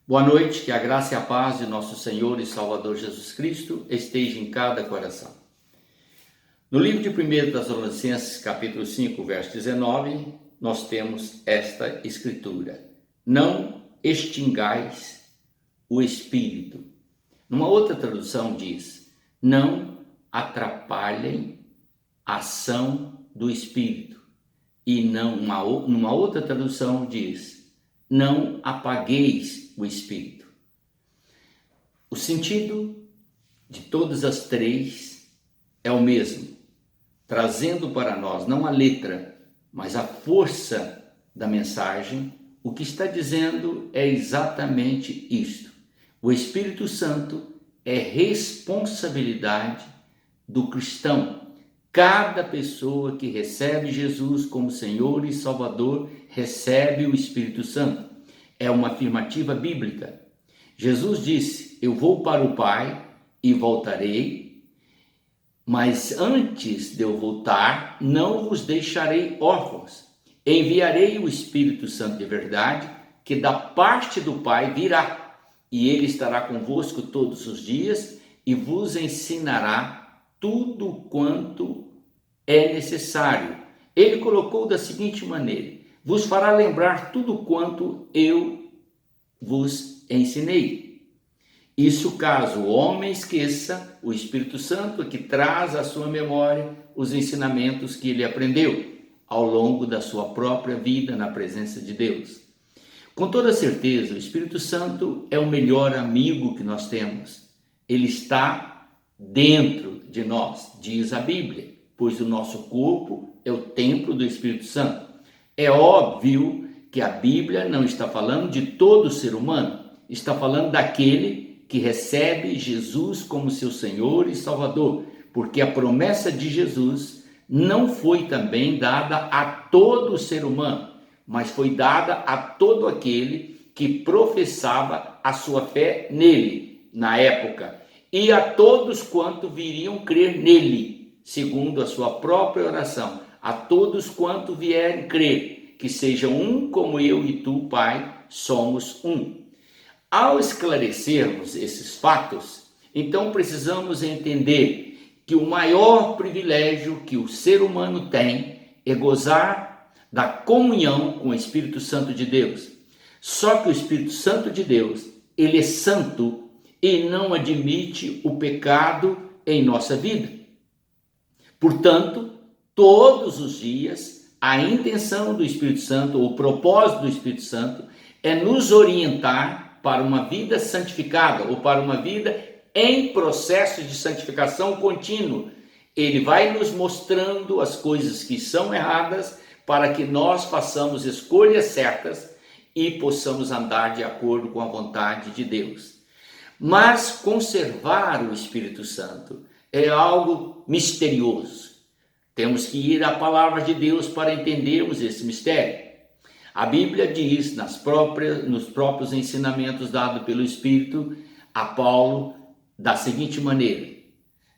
Boa noite, que a graça e a paz de nosso Senhor e Salvador Jesus Cristo esteja em cada coração. No livro de 1 Tessalonicenses, capítulo 5, verso 19, nós temos esta escritura: não extingais o Espírito. Numa outra tradução diz: não atrapalhem a ação do Espírito. E numa outra tradução diz: não apagueis o Espírito. O sentido de todas as três é o mesmo, trazendo para nós não a letra, mas a força da mensagem. O que está dizendo é exatamente isto: o Espírito Santo é responsabilidade do cristão. Cada pessoa que recebe Jesus como Senhor e Salvador recebe o Espírito Santo. É uma afirmativa bíblica. Jesus disse: eu vou para o Pai e voltarei, mas antes de eu voltar, não vos deixarei órfãos. Enviarei o Espírito Santo de verdade, que da parte do Pai virá, e ele estará convosco todos os dias e vos ensinará tudo quanto é necessário. Ele colocou da seguinte maneira: vos fará lembrar tudo quanto eu vos ensinei. Isso caso o homem esqueça, o Espírito Santo que traz à sua memória os ensinamentos que ele aprendeu ao longo da sua própria vida na presença de Deus. Com toda certeza, o Espírito Santo é o melhor amigo que nós temos. Ele está dentro de nós, diz a Bíblia, pois o nosso corpo é o templo do Espírito Santo. É óbvio que a Bíblia não está falando de todo ser humano, está falando daquele que recebe Jesus como seu Senhor e Salvador, porque a promessa de Jesus não foi também dada a todo ser humano, mas foi dada a todo aquele que professava a sua fé nele na época, e a todos quanto viriam crer nele, segundo a sua própria oração, a todos quanto vierem crer, que sejam um como eu e tu, Pai, somos um. Ao esclarecermos esses fatos, então precisamos entender que o maior privilégio que o ser humano tem é gozar da comunhão com o Espírito Santo de Deus. Só que o Espírito Santo de Deus, ele é santo e não admite o pecado em nossa vida. Portanto, todos os dias, a intenção do Espírito Santo, ou o propósito do Espírito Santo, é nos orientar para uma vida santificada, ou para uma vida em processo de santificação contínuo. Ele vai nos mostrando as coisas que são erradas, para que nós façamos escolhas certas e possamos andar de acordo com a vontade de Deus. Mas conservar o Espírito Santo é algo misterioso. Temos que ir à palavra de Deus para entendermos esse mistério. A Bíblia diz, nos próprios ensinamentos dados pelo Espírito a Paulo, da seguinte maneira: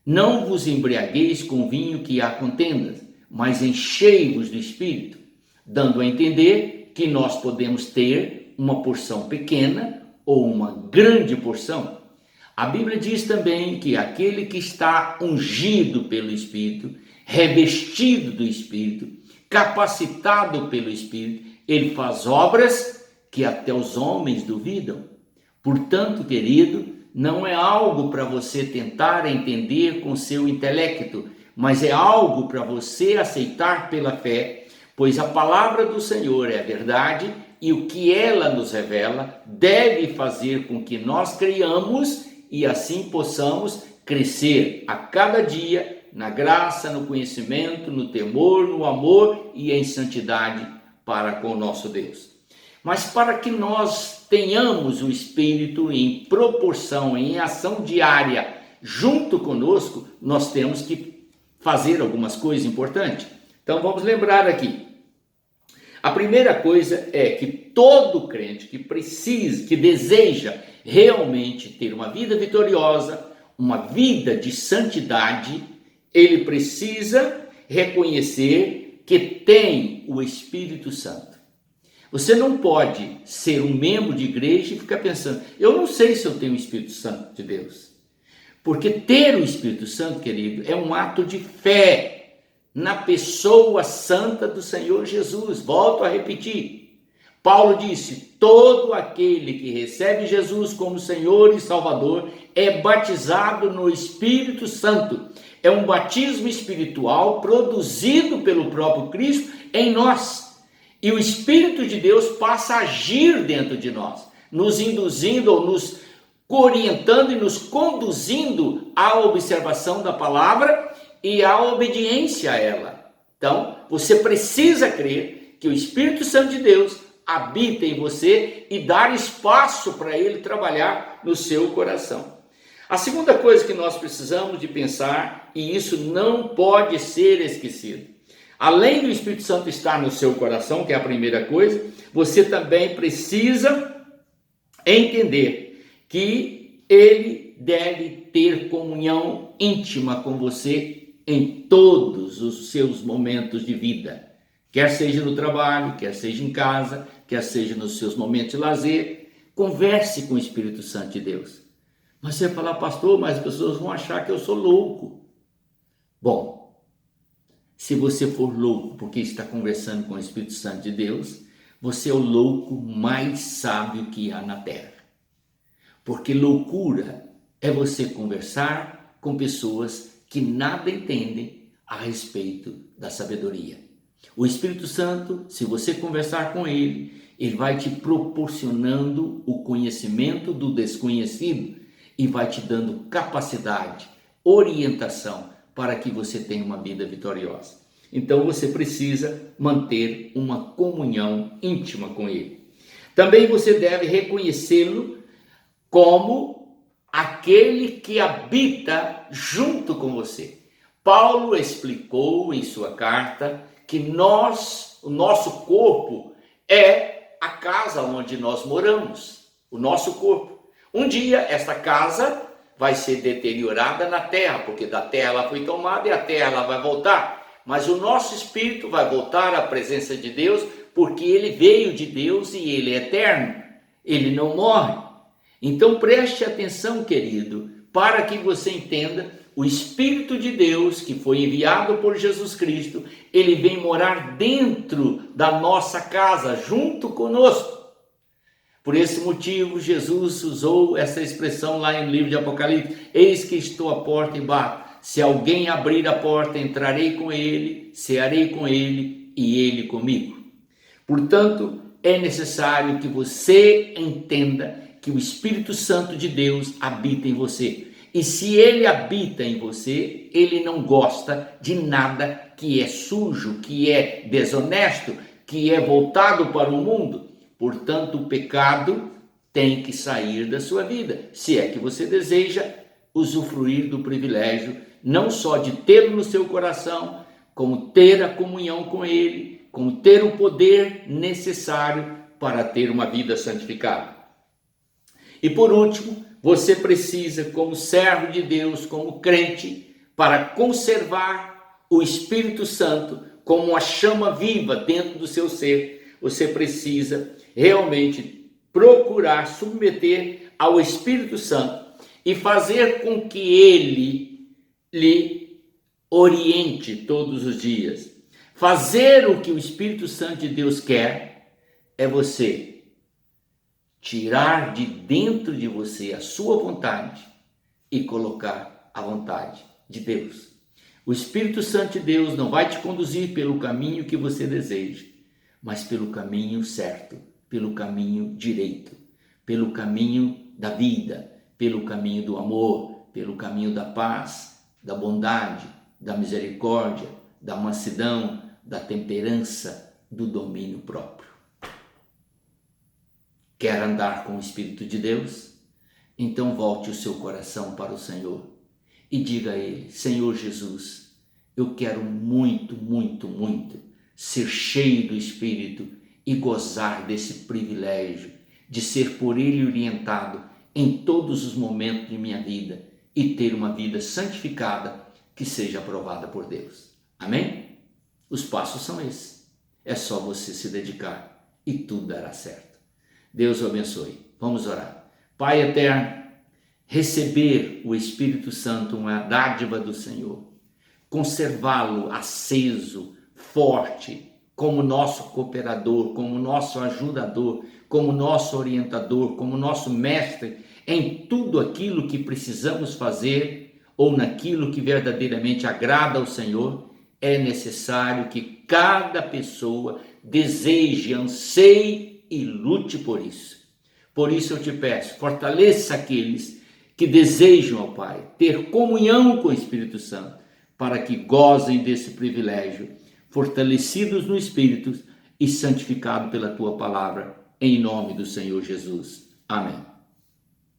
não vos embriagueis com vinho que há contendas, mas enchei-vos do Espírito, dando a entender que nós podemos ter uma porção pequena ou uma grande porção. A Bíblia diz também que aquele que está ungido pelo Espírito, revestido do Espírito, capacitado pelo Espírito, ele faz obras que até os homens duvidam. Portanto, querido, não é algo para você tentar entender com seu intelecto, mas é algo para você aceitar pela fé, pois a palavra do Senhor é a verdade e o que ela nos revela deve fazer com que nós creiamos e assim possamos crescer a cada dia na graça, no conhecimento, no temor, no amor e em santidade para com o nosso Deus. Mas para que nós tenhamos o Espírito em proporção, em ação diária junto conosco, nós temos que fazer algumas coisas importantes. Então vamos lembrar aqui. A primeira coisa é que todo crente que precisa, que deseja realmente ter uma vida vitoriosa, uma vida de santidade, ele precisa reconhecer que tem o Espírito Santo. Você não pode ser um membro de igreja e ficar pensando, eu não sei se eu tenho o Espírito Santo de Deus. Porque ter o Espírito Santo, querido, é um ato de fé na pessoa santa do Senhor Jesus. Volto a repetir. Paulo disse, todo aquele que recebe Jesus como Senhor e Salvador é batizado no Espírito Santo. É um batismo espiritual produzido pelo próprio Cristo em nós. E o Espírito de Deus passa a agir dentro de nós, nos induzindo ou nos orientando e nos conduzindo à observação da palavra e à obediência a ela. Então, você precisa crer que o Espírito Santo de Deus habita em você e dar espaço para ele trabalhar no seu coração. A segunda coisa que nós precisamos de pensar, e isso não pode ser esquecido, além do Espírito Santo estar no seu coração, que é a primeira coisa, você também precisa entender que ele deve ter comunhão íntima com você em todos os seus momentos de vida, quer seja no trabalho, quer seja em casa, quer seja nos seus momentos de lazer. Converse com o Espírito Santo de Deus. Mas você vai falar, pastor, mas as pessoas vão achar que eu sou louco. Bom, se você for louco porque está conversando com o Espírito Santo de Deus, você é o louco mais sábio que há na terra. Porque loucura é você conversar com pessoas que nada entendem a respeito da sabedoria. O Espírito Santo, se você conversar com ele, ele vai te proporcionando o conhecimento do desconhecido e vai te dando capacidade, orientação para que você tenha uma vida vitoriosa. Então você precisa manter uma comunhão íntima com ele. Também você deve reconhecê-lo como aquele que habita junto com você. Paulo explicou em sua carta que o nosso corpo é a casa onde nós moramos, o nosso corpo. Um dia esta casa vai ser deteriorada na terra, porque da terra ela foi tomada e a terra ela vai voltar. Mas o nosso espírito vai voltar à presença de Deus, porque ele veio de Deus e ele é eterno, ele não morre. Então preste atenção, querido, para que você entenda, o Espírito de Deus, que foi enviado por Jesus Cristo, ele vem morar dentro da nossa casa, junto conosco. Por esse motivo, Jesus usou essa expressão lá no livro de Apocalipse, eis que estou à porta e bato. Se alguém abrir a porta, entrarei com ele, cearei com ele e ele comigo. Portanto, é necessário que você entenda que o Espírito Santo de Deus habita em você. E se ele habita em você, ele não gosta de nada que é sujo, que é desonesto, que é voltado para o mundo. Portanto, o pecado tem que sair da sua vida, se é que você deseja usufruir do privilégio, não só de tê-lo no seu coração, como ter a comunhão com ele, como ter o poder necessário para ter uma vida santificada. E por último, você precisa, como servo de Deus, como crente, para conservar o Espírito Santo como uma chama viva dentro do seu ser, você precisa realmente procurar submeter ao Espírito Santo e fazer com que ele lhe oriente todos os dias. Fazer o que o Espírito Santo de Deus quer é você tirar de dentro de você a sua vontade e colocar a vontade de Deus. O Espírito Santo de Deus não vai te conduzir pelo caminho que você deseja, mas pelo caminho certo, pelo caminho direito, pelo caminho da vida, pelo caminho do amor, pelo caminho da paz, da bondade, da misericórdia, da mansidão, da temperança, do domínio próprio. Quer andar com o Espírito de Deus? Então volte o seu coração para o Senhor e diga a Ele, Senhor Jesus, eu quero muito, muito, muito ser cheio do Espírito e gozar desse privilégio de ser por Ele orientado em todos os momentos de minha vida e ter uma vida santificada que seja aprovada por Deus. Amém? Os passos são esses. É só você se dedicar e tudo dará certo. Deus o abençoe. Vamos orar. Pai eterno, receber o Espírito Santo, uma dádiva do Senhor, conservá-lo aceso, forte, como nosso cooperador, como nosso ajudador, como nosso orientador, como nosso mestre em tudo aquilo que precisamos fazer ou naquilo que verdadeiramente agrada ao Senhor. É necessário que cada pessoa deseje, anseie e lute por isso. Por isso eu te peço, fortaleça aqueles que desejam, ó Pai, ter comunhão com o Espírito Santo, para que gozem desse privilégio, fortalecidos no Espírito e santificados pela Tua palavra, em nome do Senhor Jesus. Amém.